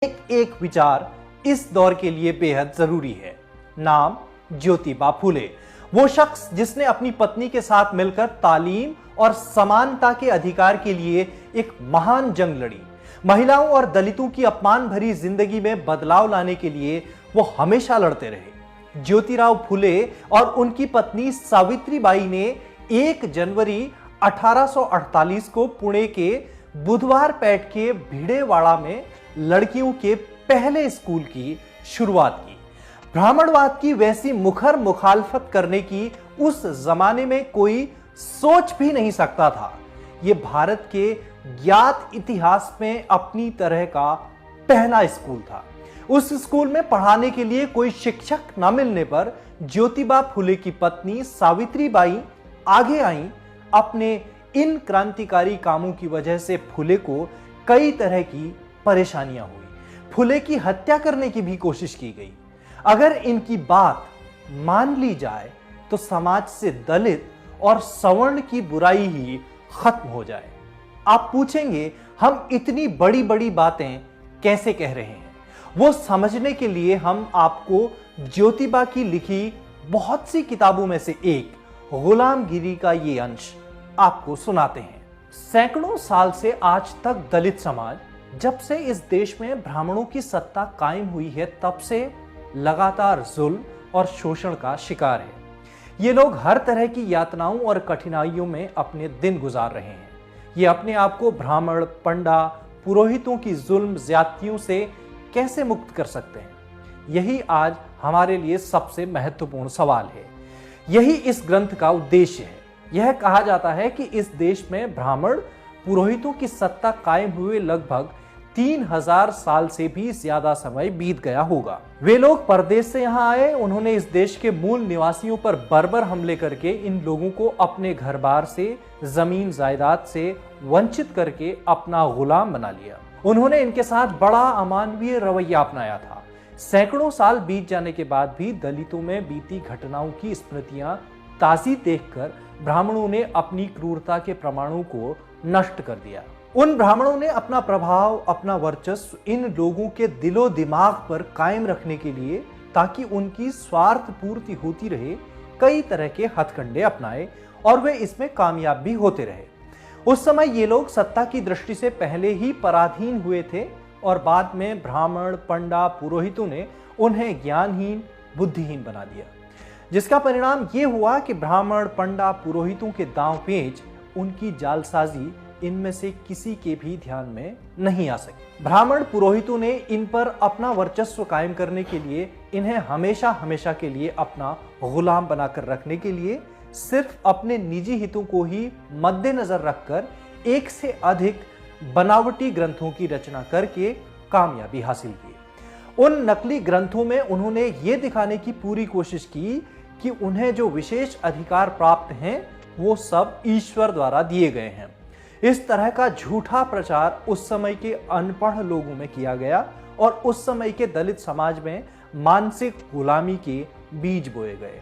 एक विचार इस दौर के लिए बेहद जरूरी है। नाम ज्योतिबा फुले। वो शख्स जिसने अपनी पत्नी के साथ मिलकर तालीम और समानता के अधिकार के लिए एक महान जंग लड़ी। महिलाओं और दलितों की अपमान भरी जिंदगी में बदलाव लाने के लिए वो हमेशा लड़ते रहे। ज्योतिराव फुले और उनकी पत्नी सावित्रीबाई ने 1 जनवरी 1848 को पुणे के बुधवार पेट के भिड़ेवाड़ा में लड़कियों के पहले स्कूल की शुरुआत की। ब्राह्मणवाद की वैसी मुखर मुखालफत करने की उस जमाने में कोई सोच भी नहीं सकता था। यह भारत के ज्ञात इतिहास में अपनी तरह का पहला स्कूल था। उस स्कूल में पढ़ाने के लिए कोई शिक्षक न मिलने पर ज्योतिबा फुले की पत्नी सावित्रीबाई आगे आईं। अपने इन क्रांतिकारी कामों की वजह से फुले को कई तरह की परेशानियां हुई। फुले की हत्या करने की भी कोशिश की गई। अगर इनकी बात मान ली जाए तो समाज से दलित और सवर्ण की बुराई ही खत्म हो जाए। आप पूछेंगे हम इतनी बड़ी बड़ी बातें कैसे कह रहे हैं? वो समझने के लिए हम आपको ज्योतिबा की लिखी बहुत सी किताबों में से एक गुलामगिरी का ये अंश आपको सुनाते हैं। सैकड़ों साल से आज तक दलित समाज, जब से इस देश में ब्राह्मणों की सत्ता कायम हुई है, तब से लगातार जुल्म और शोषण का शिकार है। ये लोग हर तरह की यातनाओं और कठिनाइयों में अपने दिन गुजार रहे हैं। ये अपने आप को ब्राह्मण, पंडा, पुरोहितों की जुल्म ज्यादतियों से कैसे मुक्त कर सकते हैं? यही आज हमारे लिए सबसे महत्वपूर्ण सवाल है। यही इस ग्रंथ का उद्देश्य है। यह कहा जाता है कि इस देश में ब्राह्मण पुरोहितों की सत्ता कायम हुए लगभग 3000 साल से भी ज्यादा समय बीत गया होगा। वे लोग परदेश से यहां आए। उन्होंने इस देश के मूल निवासियों पर बर्बर हमले करके इन लोगों को अपने घर बार से, जमीन जायदाद से वंचित करके अपना गुलाम बना लिया। उन्होंने इनके साथ बड़ा अमानवीय रवैया अपनाया था। सैकड़ों साल बीत जाने के बाद भी दलितों में बीती घटनाओं की स्मृतियां ताजी देखकर ब्राह्मणों ने अपनी क्रूरता के प्रमाणों को नष्ट कर दिया। उन ब्राह्मणों ने अपना प्रभाव, अपना वर्चस्व इन लोगों के दिलो दिमाग पर कायम रखने के लिए, ताकि उनकी स्वार्थ पूर्ति होती रहे, कई तरह के हथकंडे अपनाए और वे इसमें कामयाब भी होते रहे। उस समय ये लोग सत्ता की दृष्टि से पहले ही पराधीन हुए थे और बाद में ब्राह्मण, पंडा, पुरोहितों ने उन्हें ज्ञानहीन, बुद्धिहीन बना दिया, जिसका परिणाम यह हुआ कि ब्राह्मण, पंडा, पुरोहितों के दांव पेच, उनकी जालसाजी इनमें से किसी के भी ध्यान में नहीं आ सकी। ब्राह्मण पुरोहितों ने इन पर अपना वर्चस्व कायम करने के लिए, इन्हें हमेशा हमेशा के लिए अपना गुलाम बनाकर रखने के लिए सिर्फ अपने निजी हितों को ही मद्देनजर रखकर एक से अधिक बनावटी ग्रंथों की रचना करके कामयाबी हासिल की। उन नकली ग्रंथों में उन्होंने ये दिखाने की पूरी कोशिश की कि उन्हें जो विशेष अधिकार प्राप्त हैं वो सब ईश्वर द्वारा दिए गए हैं। इस तरह का झूठा प्रचार उस समय के अनपढ़ लोगों में किया गया और उस समय के दलित समाज में मानसिक गुलामी के बीज बोए गए।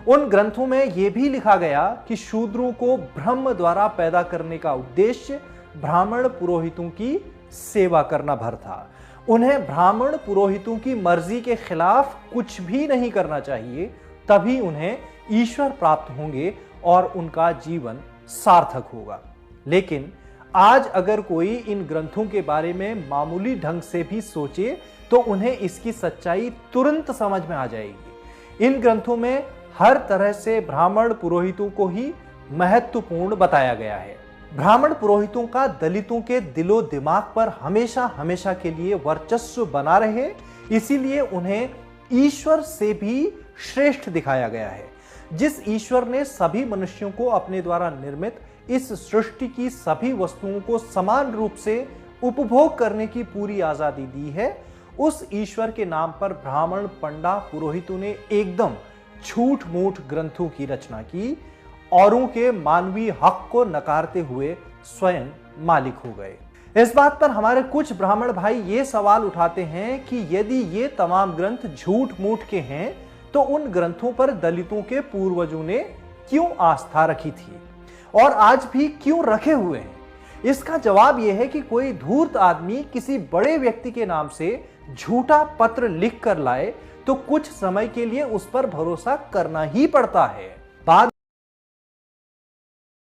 उन ग्रंथों में यह भी लिखा गया कि शूद्रों को ब्रह्म द्वारा पैदा करने का उद्देश्य ब्राह्मण पुरोहितों की सेवा करना भर था। उन्हें ब्राह्मण पुरोहितों की मर्जी के खिलाफ कुछ भी नहीं करना चाहिए, तभी उन्हें ईश्वर प्राप्त होंगे और उनका जीवन सार्थक होगा। लेकिन आज अगर कोई इन ग्रंथों के बारे में मामूली ढंग से भी सोचे तो उन्हें इसकी सच्चाई तुरंत समझ में आ जाएगी। इन ग्रंथों में हर तरह से ब्राह्मण पुरोहितों को ही महत्वपूर्ण बताया गया है। ब्राह्मण पुरोहितों का दलितों के दिलो दिमाग पर हमेशा हमेशा के लिए वर्चस्व बना रहे, इसीलिए उन्हें ईश्वर से भी श्रेष्ठ दिखाया गया है। जिस ईश्वर ने सभी मनुष्यों को अपने द्वारा निर्मित इस सृष्टि की सभी वस्तुओं को समान रूप से उपभोग करने की पूरी आजादी दी है, उस ईश्वर के नाम पर ब्राह्मण, पंडा, पुरोहितों ने एकदम झूठ मूठ ग्रंथों की रचना की। औरों के मानवीय हक को नकारते हुए स्वयं मालिक हो गए। इस बात पर हमारे कुछ ब्राह्मण भाई ये सवाल उठाते हैं कि यदि ये तमाम ग्रंथ झूठ मूठ के हैं तो उन ग्रंथों पर दलितों के पूर्वजों ने क्यों आस्था रखी थी और आज भी क्यों रखे हुए हैं? इसका जवाब यह है कि कोई धूर्त आदमी किसी बड़े व्यक्ति के नाम से झूठा पत्र लिख कर लाए तो कुछ समय के लिए उस पर भरोसा करना ही पड़ता है। बाद